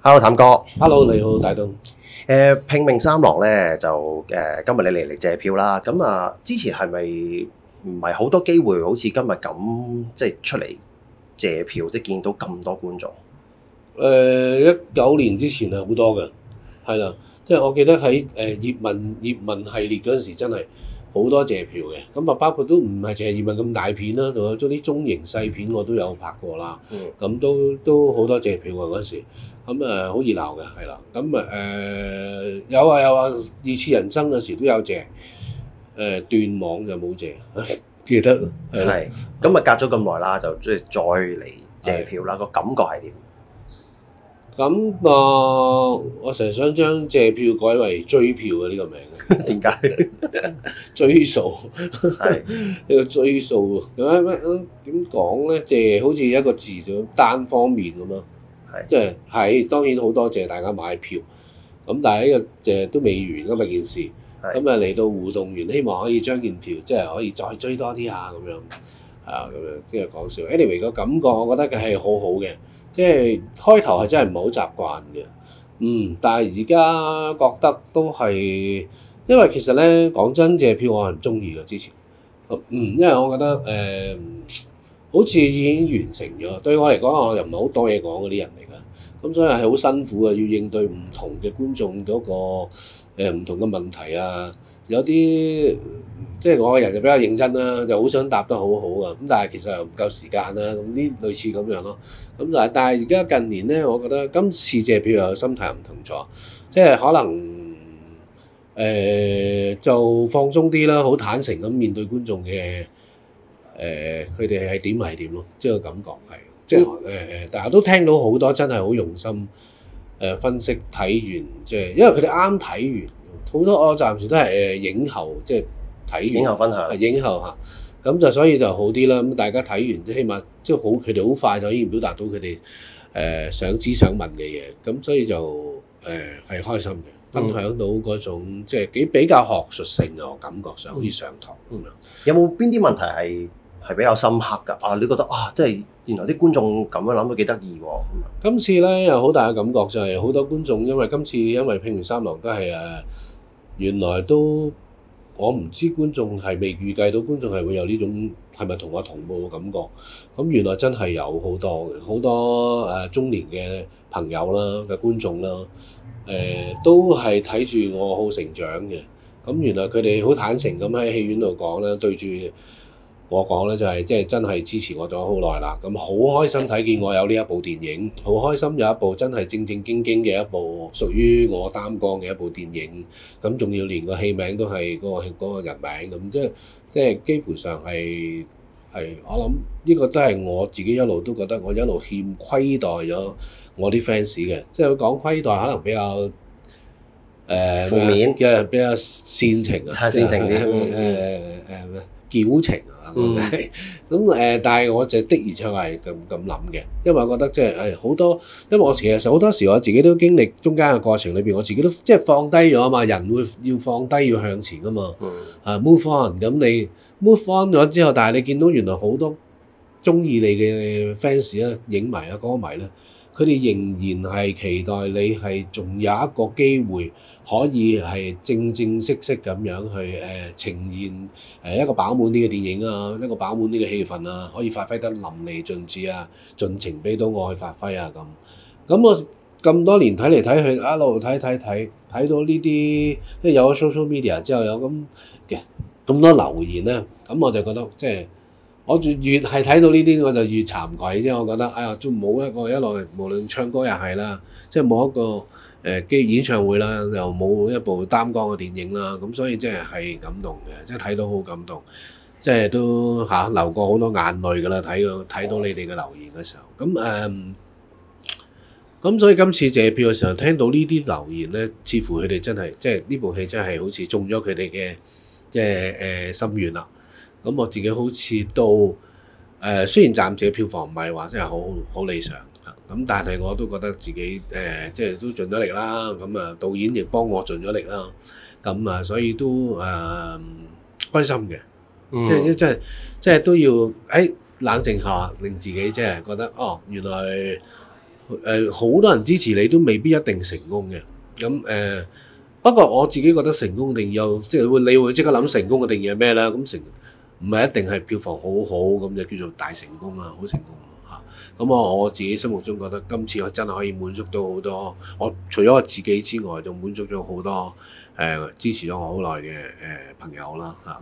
Hello，譚哥。Hello，你好，大東。拼命三郎咧就今日你嚟借票啦。咁之前係咪唔係好多機會，好似今日咁，即係出嚟借票，即係見到咁多觀眾19年之前係好多嘅，係啦，即係我記得喺葉問系列嗰陣時，真係好多借票嘅。咁啊，包括都唔係淨係葉問咁大片啦，仲有啲中型細片我都有拍過啦。咁都好多借票啊嗰陣時。咁好熱鬧嘅，係啦。咁有啊，二次人生嗰時都有借，斷網就冇借，記得係。咁隔咗咁耐啦，就即係再嚟借票啦。個感覺係點？咁我成日想將借票改為追票嘅呢個名。點解？追數係呢個追數點講咧？借好似一個字就單方面咁咯。即係當然好多謝大家買票，咁但係呢個都未完㗎嘛件事，咁嚟到互動完，希望可以將件票即係可以再追多啲下咁樣，咁樣即係講笑。anyway 個感覺我覺得佢係好好嘅，即係開頭係真係唔係好習慣嘅，但係而家覺得都係，因為其實咧講真借票我係唔中意嘅之前，因為我覺得好似已經完成咗，對我嚟講，我又唔係好多嘢講嗰啲人嚟㗎，咁所以係好辛苦嘅，要應對唔同嘅觀眾嗰個唔同嘅問題啊，有啲即係我個人就比較認真啦，就好想答得好好啊，咁但係其實又唔夠時間啦，咁呢類似咁樣咯，咁但係而家近年咧，我覺得今次借票又心態唔同咗，即係可能就放鬆啲啦，好坦誠咁面對觀眾嘅。佢哋係點係點咯，即係個感覺係，即係大家都聽到好多真係好用心分析睇完，即係因為佢哋啱睇完，好多我暫時都係影後即係睇完影後分享，影後嚇，咁就所以就好啲啦。咁大家睇完，起碼即係好，佢哋好快就已經表達到佢哋想知想問嘅嘢，咁所以就係開心嘅。分享到嗰種即係比較學術性嘅，我感覺上好似上堂咁樣。有冇邊啲問題係比較深刻㗎？你覺得即係原來啲觀眾咁樣諗都幾得意喎。今次咧有好大嘅感覺就係好多觀眾，因為今次因為拼命三郎都係原來都我唔知觀眾係未預計到觀眾係會有呢種係咪同我同步嘅感覺。咁原來真係有好多中年嘅朋友啦嘅觀眾啦。都係睇住我好成長嘅，咁原來佢哋好坦誠咁喺戲院度講啦，對住我講咧就係即係真係支持我咗好耐啦，咁好開心睇見我有呢一部電影，好開心有一部真係正正經經嘅一部屬於我擔綱嘅一部電影，咁仲要連個戲名都係嗰個人名咁，即係基本上係我諗呢個都係我自己一路都覺得我一路欠虧待咗我啲 fans 嘅，即係講虧待可能比較負面嘅，比較煽情啊，煽情啲矯情啊咁但係我就的而且確係咁諗嘅，因為我覺得即係好多，因為我其實好多時我自己都經歷中間嘅過程裏邊，我自己都即係放低咗啊嘛，人會要放低要向前噶嘛，move on， 咁你 move on 咗之後，但係你見到原來好多中意你嘅 fans 啊、影迷啊、歌迷咧，佢哋仍然係期待你係仲有一個機會可以係正式咁樣去呈現一個飽滿啲嘅電影啊，一個飽滿啲嘅氣氛啊，可以發揮得淋漓盡致啊，盡情俾到我去發揮啊咁。咁我咁多年睇嚟睇去，一路睇到呢啲，即係有咗 social media 之後有咁多留言咧，咁我就覺得即係。我越係睇到呢啲我就越慚愧，即係我覺得，哎呀，仲冇一個一路無論唱歌又係啦，即係冇一個演唱會啦，又冇一部擔綱嘅電影啦，咁所以即係感動嘅，即係睇到好感動，即係都流過好多眼淚㗎啦，睇到你哋嘅留言嘅時候，咁所以今次借票嘅時候聽到呢啲留言咧，似乎佢哋真係即係呢部戲真係好似中咗佢哋嘅即係心願啦。咁我自己好似都雖然暫時嘅票房唔係話真係好理想，咁但係我都覺得自己即係都盡咗力啦。咁導演亦幫我盡咗力啦。咁所以都開心嘅，即係都要冷靜下，令自己即係覺得原來好多人支持你都未必一定成功嘅。咁不過我自己覺得成功定義即係你會即刻諗成功嘅定義係咩咧？咁唔係一定係票房好好咁就叫做大成功啊，好成功嚇。咁我自己心目中覺得今次我真係可以滿足到好多，我除咗我自己之外，仲滿足咗好多支持咗我好耐嘅朋友啦嚇。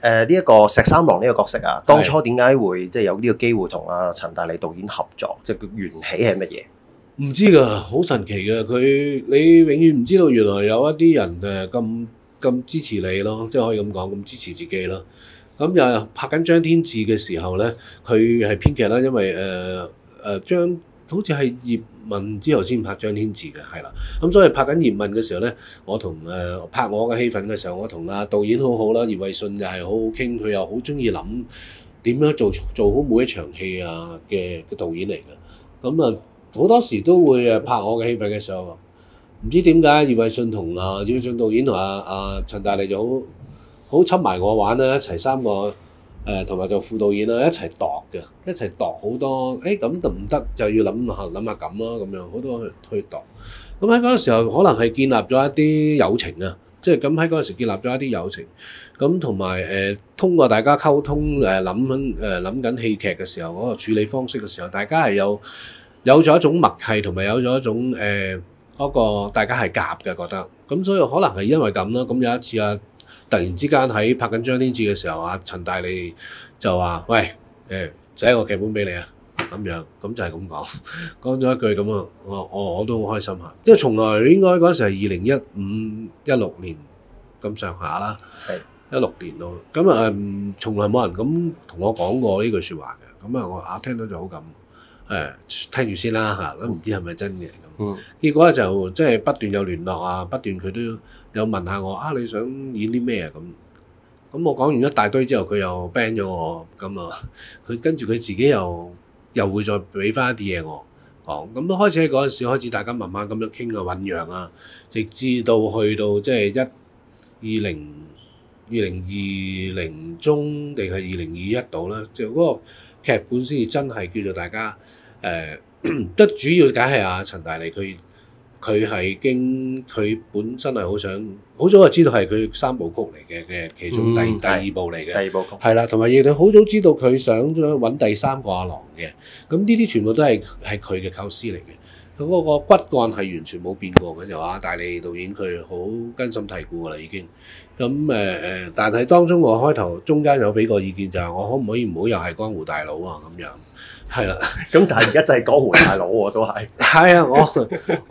呢一個石三郎呢個角色啊，當初點解會即係有呢個機會同阿陳大利導演合作？即係個緣起係乜嘢？唔知㗎，好神奇嘅你永遠唔知道原來有一啲人咁支持你咯，即係可以咁講，咁支持自己咯。咁又拍緊張天志嘅時候咧，佢係編劇啦，因為好似係葉問之後先拍張天志嘅，係啦。咁所以拍緊葉問嘅時候咧，我同拍我嘅戲份嘅時候，我同導演好好啦，葉偉信就係好好傾，佢又好中意諗點樣做好每一場戲啊嘅導演嚟嘅。咁好多時都會拍我嘅戲份嘅時候，唔知點解葉偉信同葉偉信導演同陳大利就好侵埋我玩啦，一齊三個同埋做副導演啦，一齊度嘅，一齊度好多。咁得唔得就要諗下咁咯，咁樣好多去度。咁喺嗰個時候可能係建立咗一啲友情啊，即係咁喺嗰個時建立咗一啲友情。咁同埋通過大家溝通諗緊戲劇嘅時候嗰個處理方式嘅時候，大家係有咗一種默契，同埋有咗一種嗰個大家係夾嘅覺得。咁所以可能係因為咁啦。咁有一次突然之間喺拍緊張天志嘅時候，陳大利就話：喂，寫個劇本俾你啊！咁樣，咁就係咁講咗一句咁啊，我都好開心嚇。因為從來應該嗰時係2015-16年咁上下啦，係16年咯。咁從來冇人咁同我講過呢句説話嘅。咁我聽到就好咁聽住先啦嚇，都唔知係咪真嘅咁。結果就即係不斷有聯絡啊，不斷佢都有問下我你想演啲咩啊咁。咁我講完一大堆之後，佢又 ban 咗我咁佢跟住佢自己又會再俾翻一啲嘢我講。咁都開始喺嗰陣時開始大家慢慢咁樣傾醖釀啊，直至到去到即係2020中定係2021度啦，就嗰個劇本先至真係叫做大家得主要梗係陳大利佢本身係好早就知道係佢三部曲嚟嘅其中第二部嚟嘅，第二部曲係啦，同埋亦都好早知道佢想揾第三個阿郎嘅。咁呢啲全部都係佢嘅構思嚟嘅。咁嗰個骨幹係完全冇變過嘅，就大利導演佢好根深蒂固㗎啦已經。咁但係當中我開頭中間有俾個意見，就係我可唔可以唔好又係江湖大佬啊咁樣。係啦，咁但係而家就係江湖大佬喎，都係。係啊，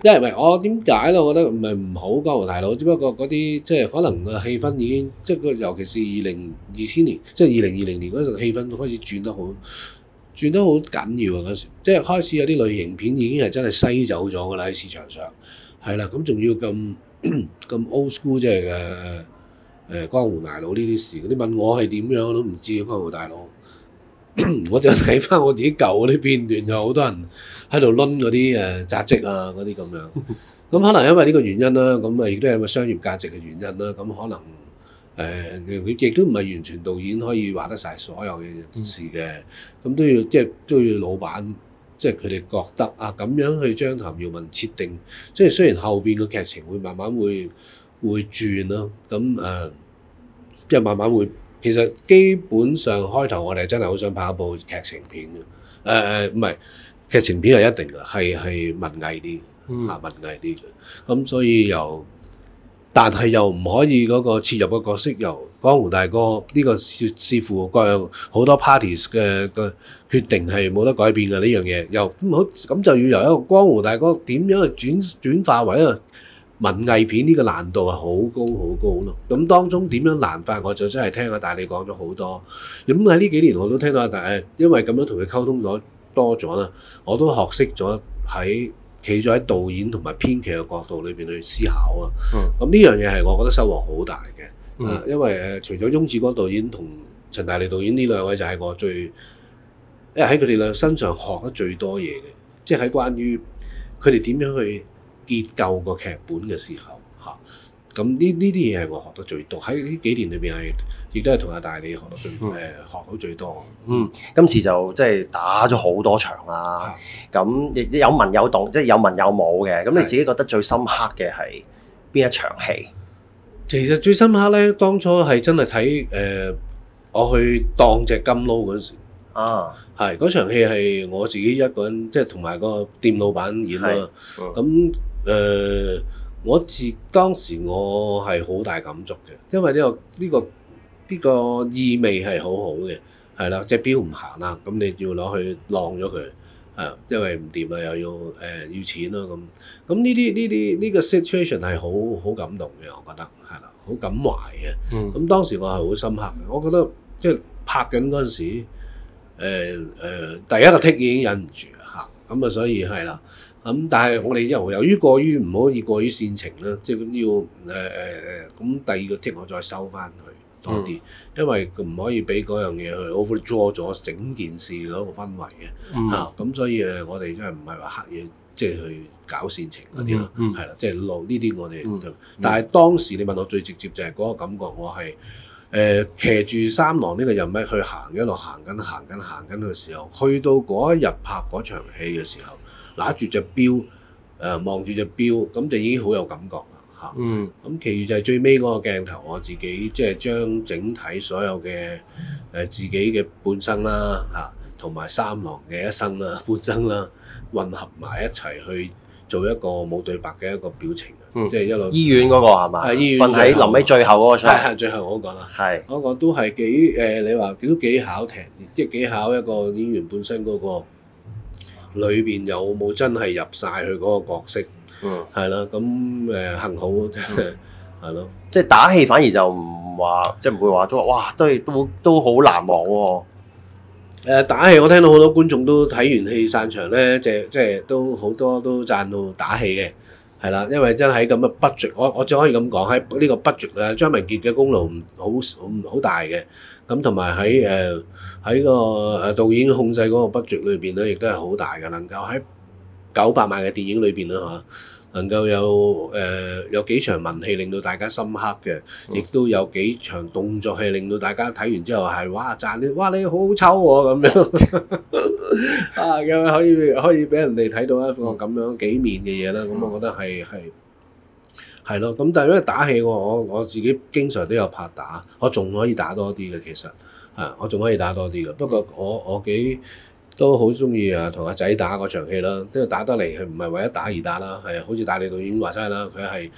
因為我點解咧？我覺得唔係唔好江湖大佬，只不過嗰啲即係可能個氣氛已經，即係尤其是2000年，即係2020年嗰陣氣氛開始轉得好緊要啊！嗰時即係開始有啲類型片已經係真係篩走咗㗎啦喺市場上。係啦，咁仲要咁 old school 即係江湖大佬呢啲事，你問我係點樣我都唔知江湖大佬。我就睇翻我自己舊嗰啲片段，有好多人喺度攆嗰啲紮職啊嗰啲咁樣。咁可能因為呢個原因啦，咁亦都係個商業價值嘅原因啦。咁可能佢亦都唔係完全導演可以話得晒所有嘅事嘅。咁都要老闆，即係佢哋覺得咁樣去將譚耀文設定，即係雖然後邊嘅劇情會慢慢會轉咯。咁即係慢慢會。其實基本上開頭我哋真係好想拍一部劇情片嘅，唔係劇情片係一定嘅，係文藝啲，文藝啲嘅。咁所以但係又唔可以嗰個切入嘅角色由江湖大哥呢個視乎各樣好多 parties 嘅決定係冇得改變嘅呢樣嘢，咁就要由一個江湖大哥點樣去轉化為一個文藝片，呢個難度係好高咯。咁當中點樣難法，我就真係聽阿大利講咗好多。咁喺呢幾年我都聽到阿大，因為咁樣同佢溝通咗多咗啦，我都學識咗企咗喺導演同埋編劇嘅角度裏邊去思考啊。咁呢樣嘢係我覺得收穫好大嘅。因為除咗翁子光導演同陳大利導演呢兩位就係我因為喺佢哋兩身上學得最多嘢嘅，即係喺關於佢哋點樣去結構個劇本嘅時候，咁呢啲嘢係我學得最多，喺呢幾年裏邊亦都係同阿大理學得學到最多。今次就即係打咗好多場啦，咁亦有文有動，即係有文有武嘅。咁你自己覺得最深刻嘅係邊一場戲？其實最深刻咧，當初係真係睇我去當隻金撈嗰時，係嗰場戲係我自己一個人，即係同埋個店老闆演啦。咁當時我係好大感觸嘅，因為呢個意味係好好嘅，係啦，隻錶唔行啦，咁你要攞去晾咗佢，因為唔掂啦，又要錢啦咁。咁呢個 situation 係好感動嘅，我覺得係啦，好感懷嘅。咁當時我係好深刻嘅，我覺得即係拍緊嗰陣時，第一個 take 已經忍唔住啦嚇，咁所以係啦。咁但係我哋由於唔可以過於煽情啦，即係咁要咁第二個 take 我再收翻去多啲，因為佢唔可以俾嗰樣嘢去 overdraw 咗整件事嗰個氛圍嘅嚇。咁所以我哋真係唔係話刻意即係去搞煽情嗰啲咯，係啦，即係路呢啲我哋就。但係當時你問我最直接就係嗰個感覺，我係騎住三郎呢個人物去行，一路行緊嘅時候，去到嗰一日拍嗰場戲嘅時候，拿住隻錶，望住隻錶，咁就已經好有感覺啦嚇。咁其餘就係最尾嗰個鏡頭，我自己即係將整體所有嘅自己嘅半生啦嚇，同埋三郎嘅一生啦、半生啦，混合埋一齊去做一個冇對白嘅一個表情。即係一路醫院嗰個係嘛？瞓喺臨尾最後嗰個場。係最後嗰個啦。係嗰個都係幾你話都幾考題，即係幾考一個演員本身嗰個裏邊有冇真係入晒佢嗰個角色。係啦，咁幸好係咯。即係打戲反而就唔話，即係唔會話哇，都好難忘喎。打戲我聽到好多觀眾都睇完戲散場咧，即係都好多都讚到打戲嘅。係啦，因為真係咁嘅 budget，我只可以咁講，喺呢個 budget 咧，張文傑嘅功勞好大嘅，咁同埋喺個導演控制嗰個 budget 裏邊咧，亦都係好大嘅，能夠喺900萬嘅電影裏邊啦嚇，能夠有幾場文戲令到大家深刻嘅，亦都有幾場動作戲令到大家睇完之後係哇讚你，哇你好好抽喎咁樣啊，咁可以俾人哋睇到一個咁樣幾面嘅嘢啦。咁我覺得係咯。咁但係因為打戲我自己經常都有拍打，我仲可以打多啲嘅，其實我仲可以打多啲嘅。不過我都好中意同阿仔打嗰場戲啦，因為打得嚟係唔係為咗打而打啦，係好似大理導演話齋啦，佢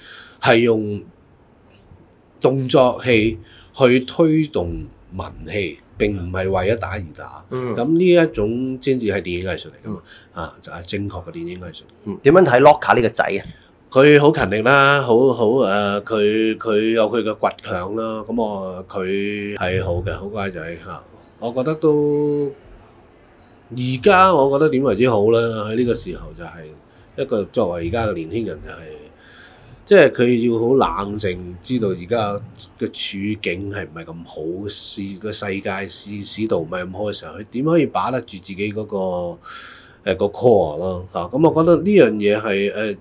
係用動作戲去推動文戲，並唔係為咗打而打。咁呢一種先至係電影藝術嚟㗎嘛，就係正確嘅電影藝術。點樣睇 Locker 呢個仔啊？佢好勤力啦，佢有佢嘅倔強啦，咁佢係好嘅，好乖仔嚇。我覺得都。而家我覺得點為之好咧？喺呢個時候就係一個作為而家嘅年輕人，就係即係佢要好冷靜，知道而家嘅處境係唔係咁好，個世界市道唔係咁好嘅時候，佢點可以把得住自己嗰個 core 咯嚇？咁我覺得呢樣嘢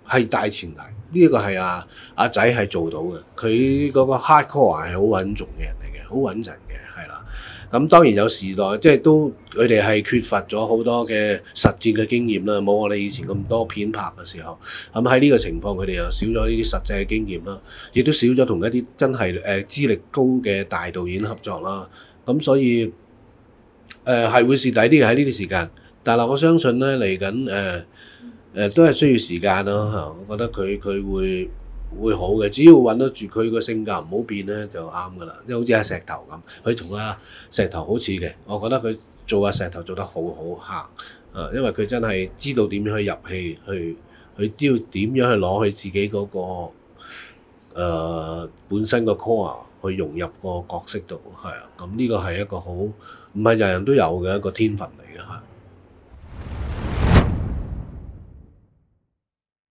係大前提，呢個係阿仔係做到嘅，佢嗰個 hard core 係好穩重嘅人嚟嘅，好穩陣嘅，係啦。咁當然有時代，即係都佢哋係缺乏咗好多嘅實戰嘅經驗啦，冇我哋以前咁多片拍嘅時候。咁喺呢個情況，佢哋又少咗呢啲實際嘅經驗啦，亦都少咗同一啲真係資歷高嘅大導演合作啦。咁所以係會蝕底啲嘅喺呢啲時間。但係我相信咧嚟緊都係需要時間咯嚇。我覺得佢會好嘅，只要揾得住佢個性格唔好變咧就啱噶啦，即係好似阿石頭咁，佢同阿石頭好似嘅，我覺得佢做阿石頭做得好好嚇，因為佢真係知道點樣去入戲，佢知道點樣去攞佢自己嗰個本身個 core 去融入個角色度，係啊，咁呢個係一個好唔係人人都有嘅一個天分嚟嘅嚇。